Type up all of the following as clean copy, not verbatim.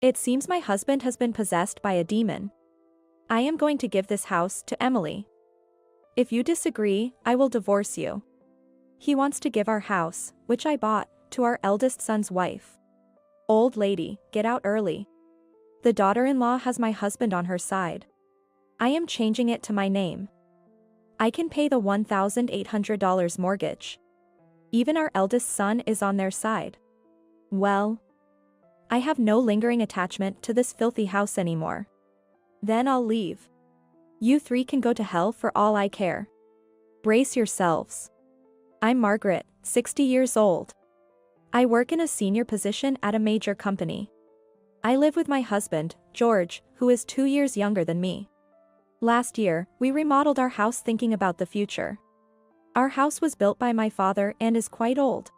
It seems my husband has been possessed by a demon. I am going to give this house to Emily. If you disagree, I will divorce you. He wants to give our house, which I bought, to our eldest son's wife. Old lady, get out early. The daughter-in-law has my husband on her side. I am changing it to my name. I can pay the $1,800 mortgage. Even our eldest son is on their side. Well, I have no lingering attachment to this filthy house anymore. Then I'll leave. You three can go to hell for all I care. Brace yourselves. I'm Margaret, 60 years old. I work in a senior position at a major company. I live with my husband, George, who is 2 years younger than me. Last year, we remodeled our house thinking about the future. Our house was built by my father and is quite old.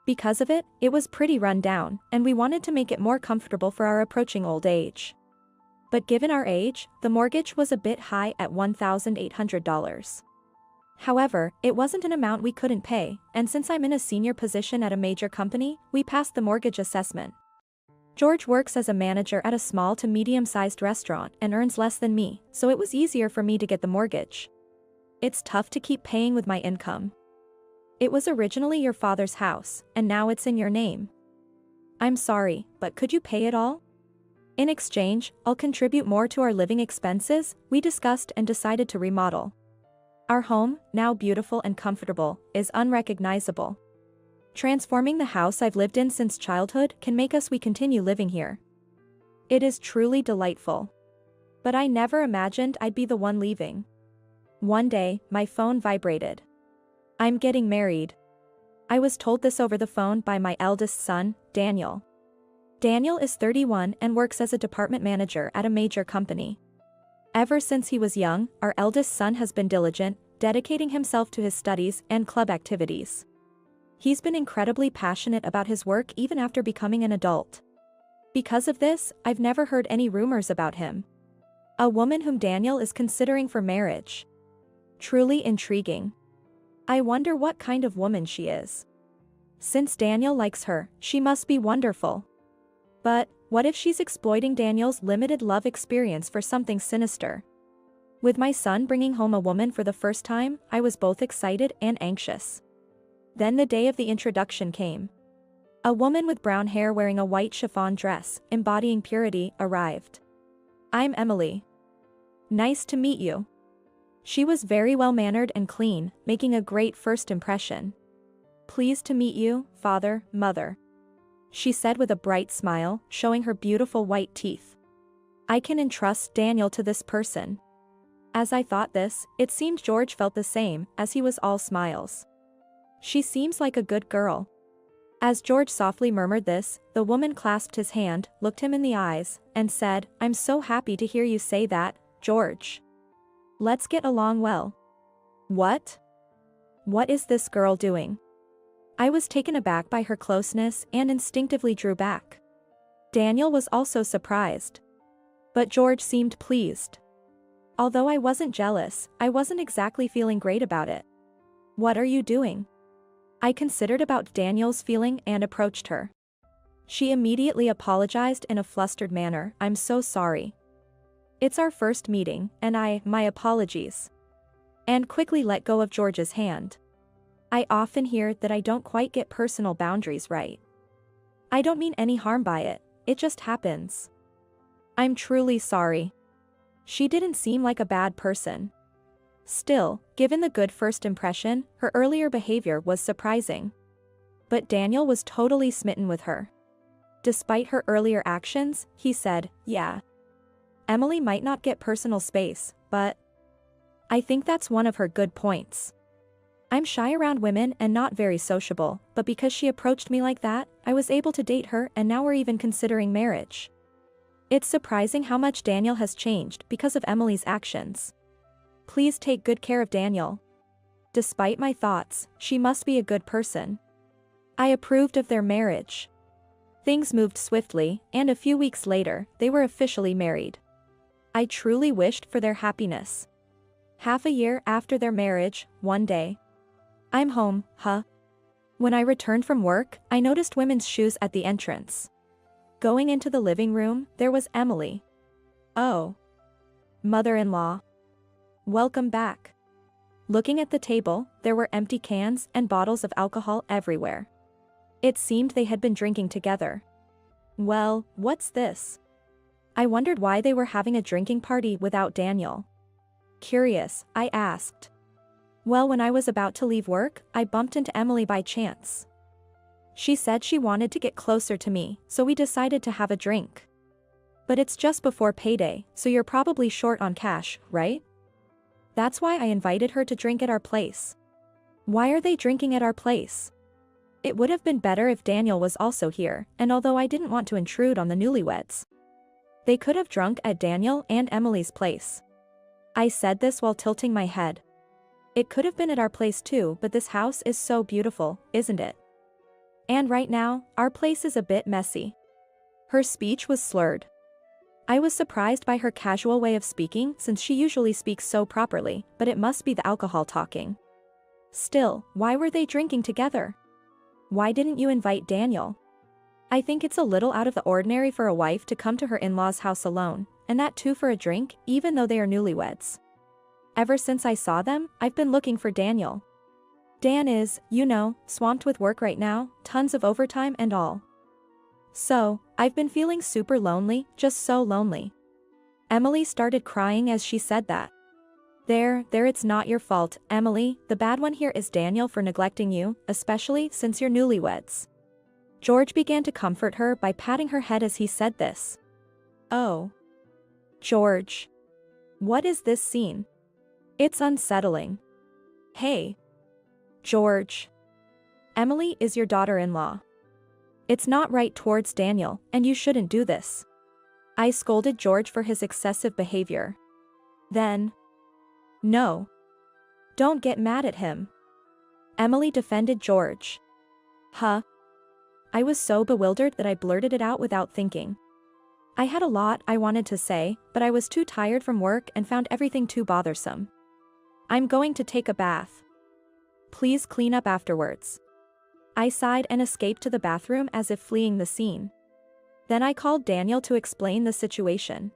Because of it, it was pretty run down, and we wanted to make it more comfortable for our approaching old age. But given our age, the mortgage was a bit high at $1,800. However, it wasn't an amount we couldn't pay, and since I'm in a senior position at a major company, we passed the mortgage assessment. George works as a manager at a small to medium-sized restaurant and earns less than me, so it was easier for me to get the mortgage. It's tough to keep paying with my income. It was originally your father's house, and now it's in your name. I'm sorry, but could you pay it all? In exchange, I'll contribute more to our living expenses. We discussed and decided to remodel. Our home, now beautiful and comfortable, is unrecognizable. Transforming the house I've lived in since childhood can make us continue living here. It is truly delightful. But I never imagined I'd be the one leaving. One day, my phone vibrated. I'm getting married. I was told this over the phone by my eldest son, Daniel. Daniel is 31 and works as a department manager at a major company. Ever since he was young, our eldest son has been diligent, dedicating himself to his studies and club activities. He's been incredibly passionate about his work even after becoming an adult. Because of this, I've never heard any rumors about him. A woman whom Daniel is considering for marriage. Truly intriguing. I wonder what kind of woman she is. Since Daniel likes her, she must be wonderful. But, what if she's exploiting Daniel's limited love experience for something sinister? With my son bringing home a woman for the first time, I was both excited and anxious. Then the day of the introduction came. A woman with brown hair wearing a white chiffon dress, embodying purity, arrived. I'm Emily. Nice to meet you. She was very well-mannered and clean, making a great first impression. Pleased to meet you, father, mother. She said with a bright smile, showing her beautiful white teeth. I can entrust Daniel to this person. As I thought this, it seemed George felt the same, as he was all smiles. She seems like a good girl. As George softly murmured this, the woman clasped his hand, looked him in the eyes, and said, I'm so happy to hear you say that, George. Let's get along well. What? What is this girl doing? I was taken aback by her closeness and instinctively drew back. Daniel was also surprised. But George seemed pleased. Although I wasn't jealous, I wasn't exactly feeling great about it. What are you doing? I considered about Daniel's feeling and approached her. She immediately apologized in a flustered manner. I'm so sorry. It's our first meeting, and my apologies. And quickly let go of George's hand. I often hear that I don't quite get personal boundaries right. I don't mean any harm by it, it just happens. I'm truly sorry. She didn't seem like a bad person. Still, given the good first impression, her earlier behavior was surprising. But Daniel was totally smitten with her. Despite her earlier actions, he said, yeah. Emily might not get personal space, but I think that's one of her good points. I'm shy around women and not very sociable, but because she approached me like that, I was able to date her and now we're even considering marriage. It's surprising how much Daniel has changed because of Emily's actions. Please take good care of Daniel. Despite my thoughts, she must be a good person. I approved of their marriage. Things moved swiftly, and a few weeks later, they were officially married. I truly wished for their happiness. Half a year after their marriage, one day. I'm home, huh? When I returned from work, I noticed women's shoes at the entrance. Going into the living room, there was Emily. Oh. Mother-in-law. Welcome back. Looking at the table, there were empty cans and bottles of alcohol everywhere. It seemed they had been drinking together. Well, what's this? I wondered why they were having a drinking party without Daniel. Curious, I asked. Well, when I was about to leave work, I bumped into Emily by chance. She said she wanted to get closer to me, so we decided to have a drink. But it's just before payday, so you're probably short on cash, right? That's why I invited her to drink at our place. Why are they drinking at our place? It would have been better if Daniel was also here, and although I didn't want to intrude on the newlyweds, they could have drunk at Daniel and Emily's place. I said this while tilting my head. It could have been at our place too, but this house is so beautiful, isn't it? And right now, our place is a bit messy. Her speech was slurred. I was surprised by her casual way of speaking since she usually speaks so properly, but it must be the alcohol talking. Still, why were they drinking together? Why didn't you invite Daniel? I think it's a little out of the ordinary for a wife to come to her in-laws' house alone, and that too for a drink, even though they are newlyweds. Ever since I saw them, I've been looking for Daniel. Dan is, swamped with work right now, tons of overtime and all. So, I've been feeling super lonely, just so lonely. Emily started crying as she said that. There, it's not your fault, Emily, the bad one here is Daniel for neglecting you, especially since you're newlyweds. George began to comfort her by patting her head as he said this. Oh. George. What is this scene? It's unsettling. Hey. George. Emily is your daughter-in-law. It's not right towards Daniel, and you shouldn't do this. I scolded George for his excessive behavior. Then. No. Don't get mad at him. Emily defended George. Huh? I was so bewildered that I blurted it out without thinking. I had a lot I wanted to say, but I was too tired from work and found everything too bothersome. I'm going to take a bath. Please clean up afterwards. I sighed and escaped to the bathroom as if fleeing the scene. Then I called Daniel to explain the situation.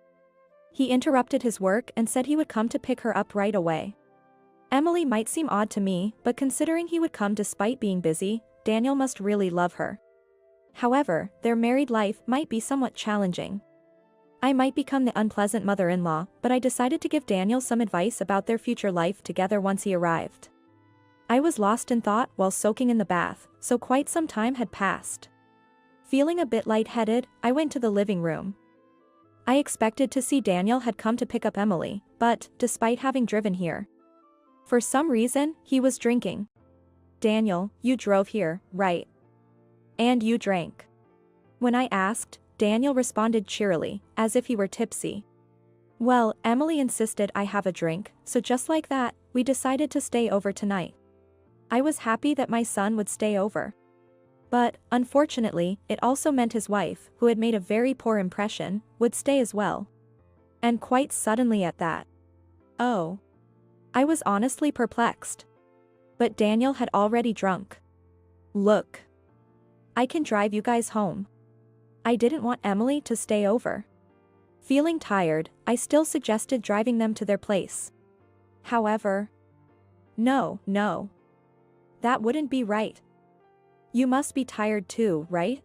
He interrupted his work and said he would come to pick her up right away. Emily might seem odd to me, but considering he would come despite being busy, Daniel must really love her. However, their married life might be somewhat challenging. I might become the unpleasant mother-in-law, but I decided to give Daniel some advice about their future life together once he arrived. I was lost in thought while soaking in the bath, so quite some time had passed. Feeling a bit lightheaded, I went to the living room. I expected to see Daniel had come to pick up Emily, but, despite having driven here, for some reason, he was drinking. Daniel, you drove here, right? And you drank. When I asked, Daniel responded cheerily, as if he were tipsy. Well, Emily insisted I have a drink, so just like that, we decided to stay over tonight. I was happy that my son would stay over. But, unfortunately, it also meant his wife, who had made a very poor impression, would stay as well. And quite suddenly at that. Oh. I was honestly perplexed. But Daniel had already drunk. Look. I can drive you guys home. I didn't want Emily to stay over. Feeling tired, I still suggested driving them to their place. However. No. That wouldn't be right. You must be tired too, right?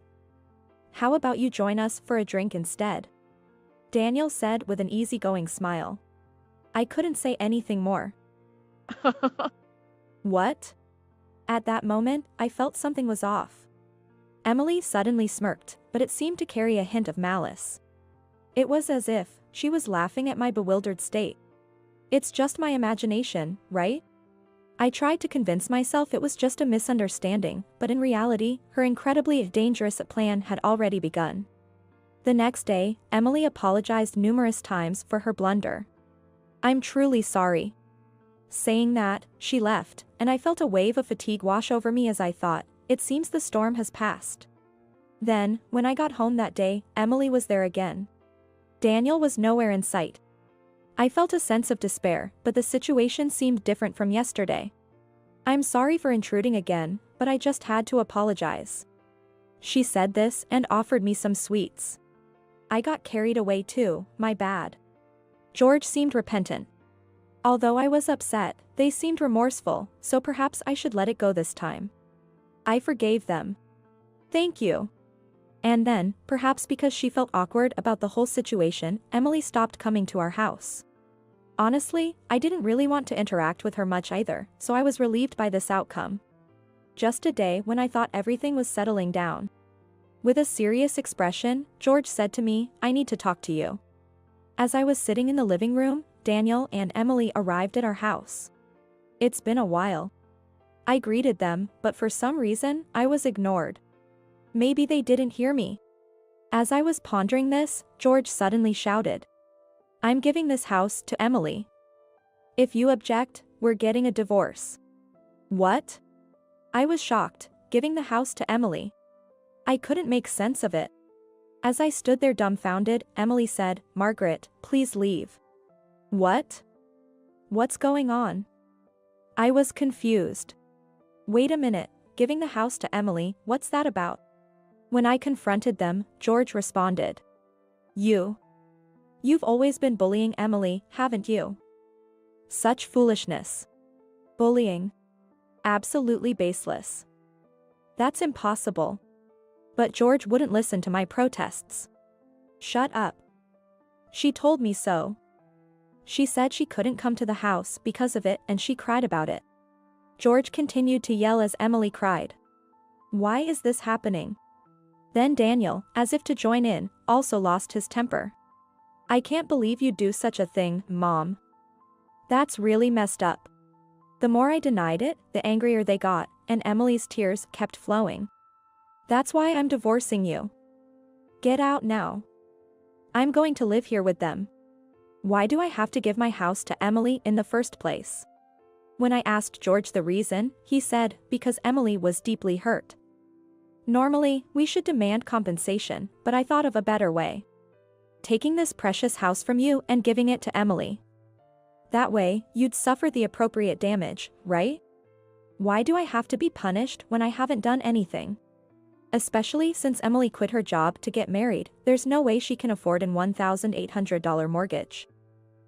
How about you join us for a drink instead? Daniel said with an easygoing smile. I couldn't say anything more. What? At that moment, I felt something was off. Emily suddenly smirked, but it seemed to carry a hint of malice. It was as if she was laughing at my bewildered state. It's just my imagination, right? I tried to convince myself it was just a misunderstanding, but in reality, her incredibly dangerous plan had already begun. The next day, Emily apologized numerous times for her blunder. I'm truly sorry. Saying that, she left, and I felt a wave of fatigue wash over me as I thought, it seems the storm has passed. Then, when I got home that day, Emily was there again. Daniel was nowhere in sight. I felt a sense of despair, but the situation seemed different from yesterday. I'm sorry for intruding again, but I just had to apologize. She said this and offered me some sweets. I got carried away too, my bad. George seemed repentant. Although I was upset, they seemed remorseful, so perhaps I should let it go this time. I forgave them. Thank you. And then, perhaps because she felt awkward about the whole situation, Emily stopped coming to our house. Honestly, I didn't really want to interact with her much either, so I was relieved by this outcome. Just a day when I thought everything was settling down. With a serious expression, George said to me, "I need to talk to you." As I was sitting in the living room, Daniel and Emily arrived at our house. It's been a while. I greeted them, but for some reason, I was ignored. Maybe they didn't hear me. As I was pondering this, George suddenly shouted, "I'm giving this house to Emily. If you object, we're getting a divorce." What? I was shocked. Giving the house to Emily? I couldn't make sense of it. As I stood there dumbfounded, Emily said, "Margaret, please leave." What? What's going on? I was confused. Wait a minute, giving the house to Emily, what's that about? When I confronted them, George responded, You've always been bullying Emily, haven't you?" Such foolishness. Bullying. Absolutely baseless. That's impossible. But George wouldn't listen to my protests. Shut up. She told me so. She said she couldn't come to the house because of it and she cried about it. George continued to yell as Emily cried. Why is this happening? Then Daniel, as if to join in, also lost his temper. I can't believe you'd do such a thing, Mom. That's really messed up. The more I denied it, the angrier they got, and Emily's tears kept flowing. That's why I'm divorcing you. Get out now. I'm going to live here with them. Why do I have to give my house to Emily in the first place? When I asked George the reason, he said, because Emily was deeply hurt. Normally, we should demand compensation, but I thought of a better way. Taking this precious house from you and giving it to Emily. That way, you'd suffer the appropriate damage, right? Why do I have to be punished when I haven't done anything? Especially since Emily quit her job to get married, there's no way she can afford an $1,800 mortgage.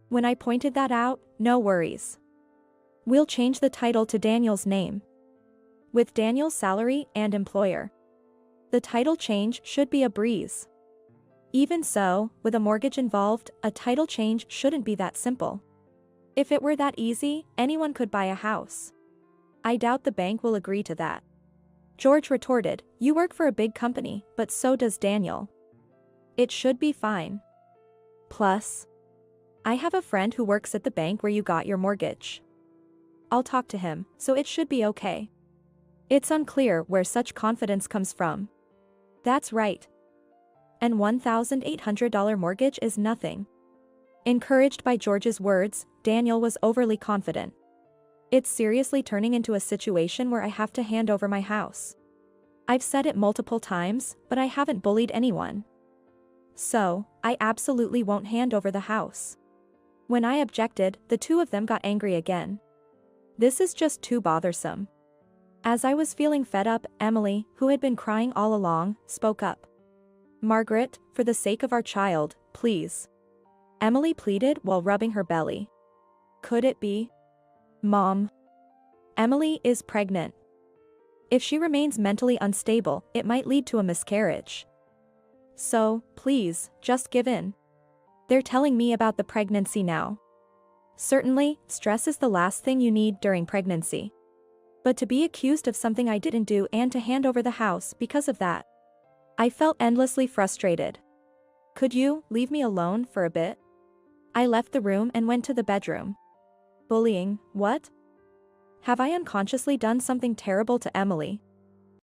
When I pointed that out, no worries. We'll change the title to Daniel's name. With Daniel's salary and employer. The title change should be a breeze. Even so, with a mortgage involved, a title change shouldn't be that simple. If it were that easy, anyone could buy a house. I doubt the bank will agree to that. George retorted, you work for a big company, but so does Daniel. It should be fine. Plus, I have a friend who works at the bank where you got your mortgage. I'll talk to him, so it should be okay. It's unclear where such confidence comes from. That's right. An $1,800 mortgage is nothing. Encouraged by George's words, Daniel was overly confident. It's seriously turning into a situation where I have to hand over my house. I've said it multiple times, but I haven't bullied anyone. So, I absolutely won't hand over the house. When I objected, the two of them got angry again. This is just too bothersome. As I was feeling fed up, Emily, who had been crying all along, spoke up. Margaret, for the sake of our child, please. Emily pleaded while rubbing her belly. Could it be? Mom. Emily is pregnant. If she remains mentally unstable, it might lead to a miscarriage. So, please, just give in. They're telling me about the pregnancy now. Certainly, stress is the last thing you need during pregnancy. But to be accused of something I didn't do and to hand over the house because of that. I felt endlessly frustrated. Could you leave me alone for a bit? I left the room and went to the bedroom. Bullying, what? Have I unconsciously done something terrible to Emily?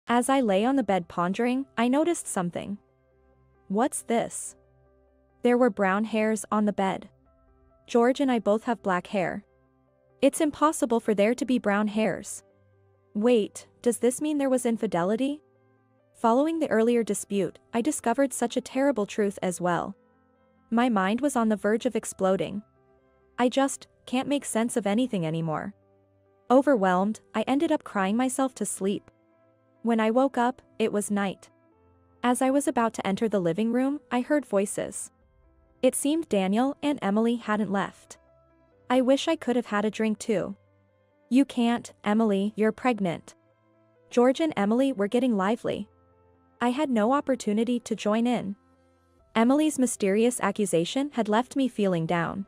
As I lay on the bed pondering, I noticed something. What's this? There were brown hairs on the bed. George and I both have black hair. It's impossible for there to be brown hairs. Wait, does this mean there was infidelity? Following the earlier dispute, I discovered such a terrible truth as well. My mind was on the verge of exploding. I just can't make sense of anything anymore. Overwhelmed, I ended up crying myself to sleep. When I woke up, it was night. As I was about to enter the living room, I heard voices. It seemed Daniel and Emily hadn't left. I wish I could have had a drink too. You can't, Emily, you're pregnant. George and Emily were getting lively. I had no opportunity to join in. Emily's mysterious accusation had left me feeling down.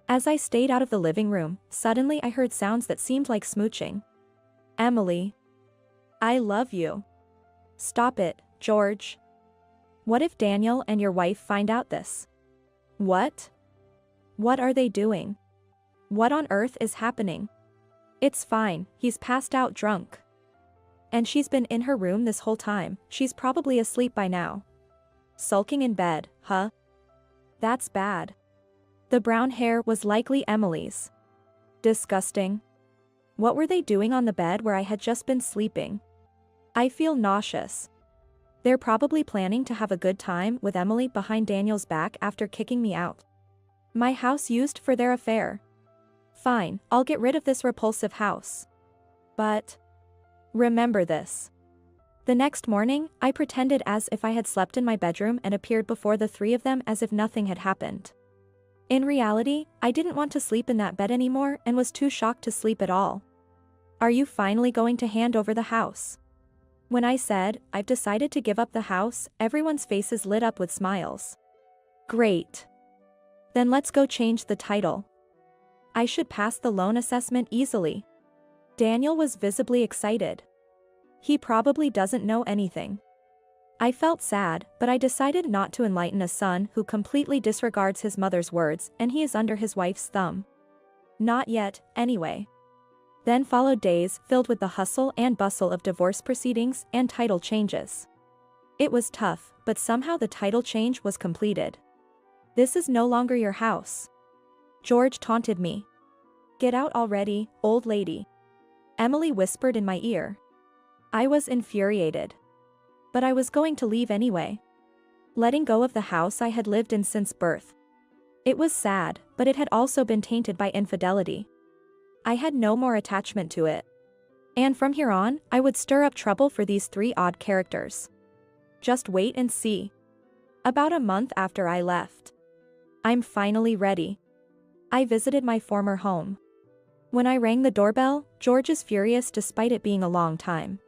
As I stayed out of the living room, suddenly I heard sounds that seemed like smooching. Emily. I love you. Stop it, George. What if Daniel and your wife find out this? What? What are they doing? What on earth is happening? It's fine, he's passed out drunk. And she's been in her room this whole time, she's probably asleep by now. Sulking in bed, huh? That's bad. The brown hair was likely Emily's. Disgusting. What were they doing on the bed where I had just been sleeping? I feel nauseous. They're probably planning to have a good time with Emily behind Daniel's back after kicking me out. My house used for their affair. Fine, I'll get rid of this repulsive house. But remember this. The next morning, I pretended as if I had slept in my bedroom and appeared before the three of them as if nothing had happened. In reality, I didn't want to sleep in that bed anymore and was too shocked to sleep at all. Are you finally going to hand over the house? When I said, I've decided to give up the house, everyone's faces lit up with smiles. Great. Then let's go change the title. I should pass the loan assessment easily. Daniel was visibly excited. He probably doesn't know anything. I felt sad, but I decided not to enlighten a son who completely disregards his mother's words and he is under his wife's thumb. Not yet, anyway. Then followed days filled with the hustle and bustle of divorce proceedings and title changes. It was tough, but somehow the title change was completed. This is no longer your house. George taunted me. Get out already, old lady. Emily whispered in my ear. I was infuriated. But I was going to leave anyway. Letting go of the house I had lived in since birth. It was sad, but it had also been tainted by infidelity. I had no more attachment to it. And from here on, I would stir up trouble for these three odd characters. Just wait and see. About a month after I left. I'm finally ready. I visited my former home. When I rang the doorbell, George is furious despite it being a long time.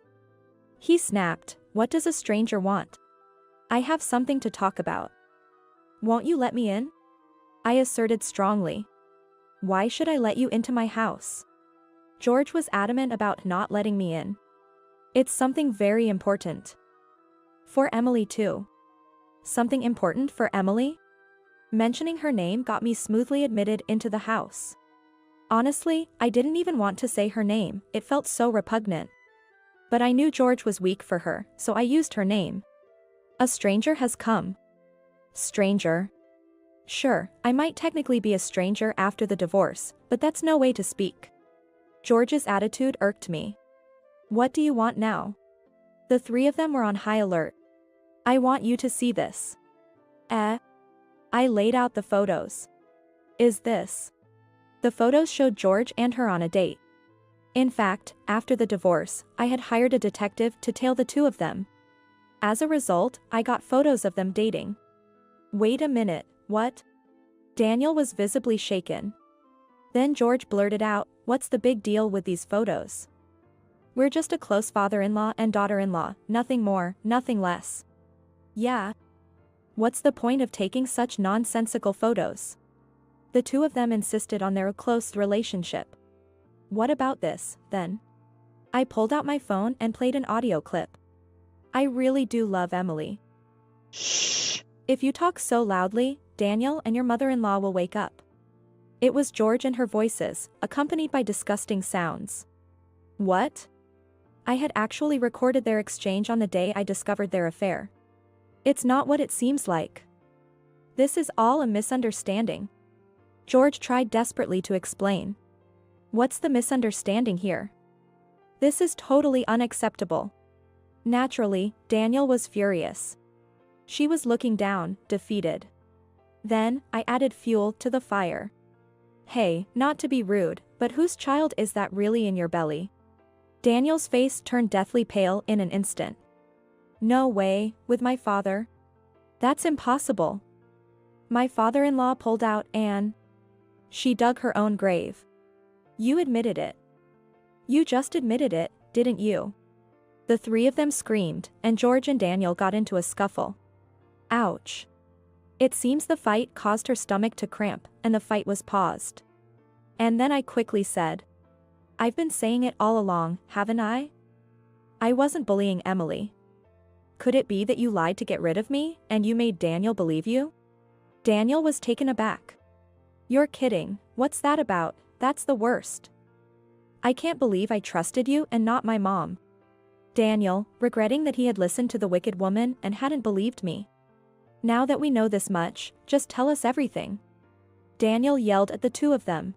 He snapped, "What does a stranger want? I have something to talk about." "Won't you let me in?" I asserted strongly. "Why should I let you into my house?" George was adamant about not letting me in. "It's something very important. For Emily too." Something important for Emily? Mentioning her name got me smoothly admitted into the house. Honestly, I didn't even want to say her name, it felt so repugnant. But I knew George was weak for her, so I used her name. "A stranger has come." Stranger? Sure, I might technically be a stranger after the divorce, but that's no way to speak. George's attitude irked me. "What do you want now?" The three of them were on high alert. "I want you to see this." I laid out the photos. "Is this?" The photos showed George and her on a date. In fact, after the divorce, I had hired a detective to tail the two of them. As a result, I got photos of them dating. Wait a minute, what? Daniel was visibly shaken. Then George blurted out, "What's the big deal with these photos?" "We're just a close father-in-law and daughter-in-law, nothing more, nothing less." "Yeah. What's the point of taking such nonsensical photos?" The two of them insisted on their close relationship. "What about this, then?" I pulled out my phone and played an audio clip. "I really do love Emily." "Shh. If you talk so loudly, Daniel and your mother-in-law will wake up." It was George and her voices, accompanied by disgusting sounds. What? I had actually recorded their exchange on the day I discovered their affair. It's not what it seems like. This is all a misunderstanding. George tried desperately to explain. What's the misunderstanding here? This is totally unacceptable. Naturally, Daniel was furious. She was looking down, defeated. Then, I added fuel to the fire. "Hey, not to be rude, but whose child is that really in your belly?" Daniel's face turned deathly pale in an instant. No way, with my father. That's impossible. My father-in-law pulled out and she dug her own grave. You admitted it. You just admitted it, didn't you? The three of them screamed, and George and Daniel got into a scuffle. Ouch. It seems the fight caused her stomach to cramp, and the fight was paused. And then I quickly said, I've been saying it all along, haven't I? I wasn't bullying Emily. Could it be that you lied to get rid of me, and you made Daniel believe you? Daniel was taken aback. You're kidding, what's that about? That's the worst. I can't believe I trusted you and not my mom. Daniel, regretting that he had listened to the wicked woman and hadn't believed me. Now that we know this much, just tell us everything. Daniel yelled at the two of them.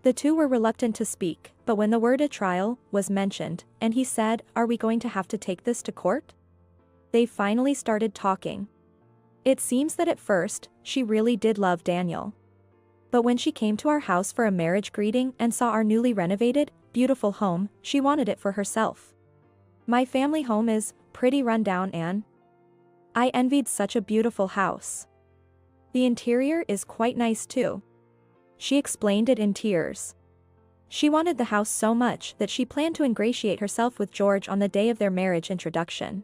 The two were reluctant to speak, but when the word "a trial" was mentioned, and he said, "Are we going to have to take this to court?" They finally started talking. It seems that at first, she really did love Daniel. But when she came to our house for a marriage greeting and saw our newly renovated, beautiful home, she wanted it for herself. My family home is pretty run down, and I envied such a beautiful house. The interior is quite nice too. She explained it in tears. She wanted the house so much that she planned to ingratiate herself with George on the day of their marriage introduction.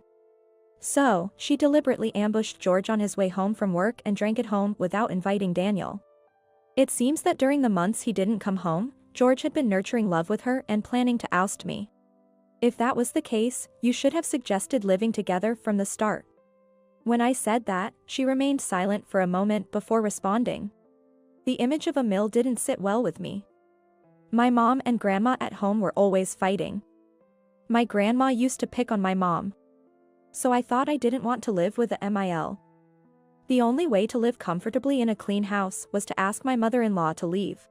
So, she deliberately ambushed George on his way home from work and drank at home without inviting Daniel. It seems that during the months he didn't come home, George had been nurturing love with her and planning to oust me. If that was the case, you should have suggested living together from the start. When I said that, she remained silent for a moment before responding. The image of a mill didn't sit well with me. My mom and grandma at home were always fighting. My grandma used to pick on my mom. So I thought I didn't want to live with a MIL. The only way to live comfortably in a clean house was to ask my mother-in-law to leave.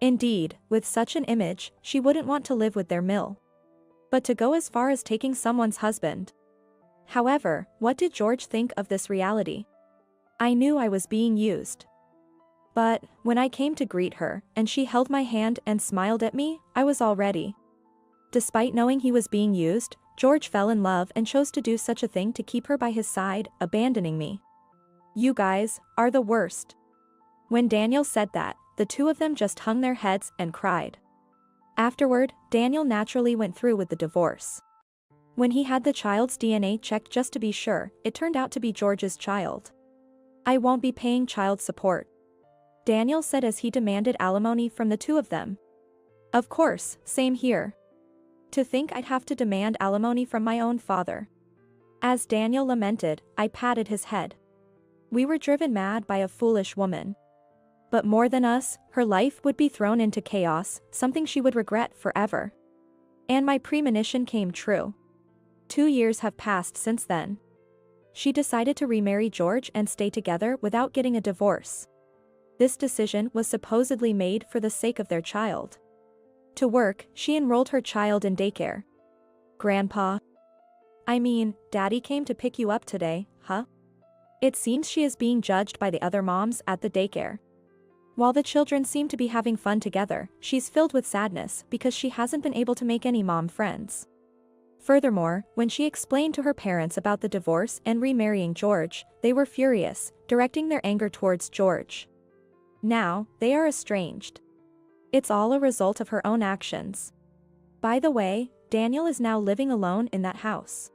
Indeed, with such an image, she wouldn't want to live with their mill. But to go as far as taking someone's husband. However, what did George think of this reality? I knew I was being used. But, when I came to greet her, and she held my hand and smiled at me, I was all ready. Despite knowing he was being used, George fell in love and chose to do such a thing to keep her by his side, abandoning me. You guys are the worst. When Daniel said that, the two of them just hung their heads and cried. Afterward, Daniel naturally went through with the divorce. When he had the child's DNA checked just to be sure, it turned out to be George's child. I won't be paying child support, Daniel said as he demanded alimony from the two of them. Of course, same here. To think I'd have to demand alimony from my own father. As Daniel lamented, I patted his head. We were driven mad by a foolish woman. But more than us, her life would be thrown into chaos, something she would regret forever. And my premonition came true. 2 years have passed since then. She decided to remarry George and stay together without getting a divorce. This decision was supposedly made for the sake of their child. To work, she enrolled her child in daycare. Grandpa? I mean, Daddy came to pick you up today, huh? It seems she is being judged by the other moms at the daycare. While the children seem to be having fun together, she's filled with sadness because she hasn't been able to make any mom friends. Furthermore, when she explained to her parents about the divorce and remarrying George, they were furious, directing their anger towards George. Now, they are estranged. It's all a result of her own actions. By the way, Daniel is now living alone in that house.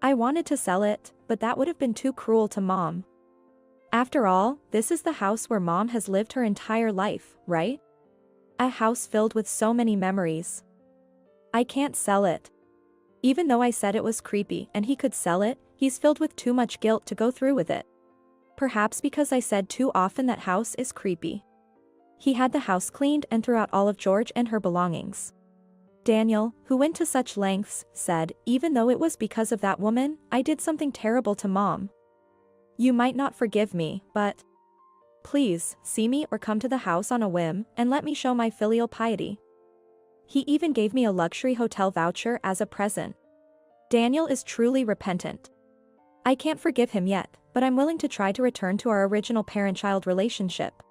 I wanted to sell it, but that would have been too cruel to Mom. After all, this is the house where Mom has lived her entire life, right? A house filled with so many memories. I can't sell it. Even though I said it was creepy and he could sell it, he's filled with too much guilt to go through with it. Perhaps because I said too often that house is creepy. He had the house cleaned and threw out all of George and her belongings. Daniel, who went to such lengths, said, even though it was because of that woman, I did something terrible to Mom. You might not forgive me, but please, see me or come to the house on a whim, and let me show my filial piety. He even gave me a luxury hotel voucher as a present. Daniel is truly repentant. I can't forgive him yet, but I'm willing to try to return to our original parent-child relationship.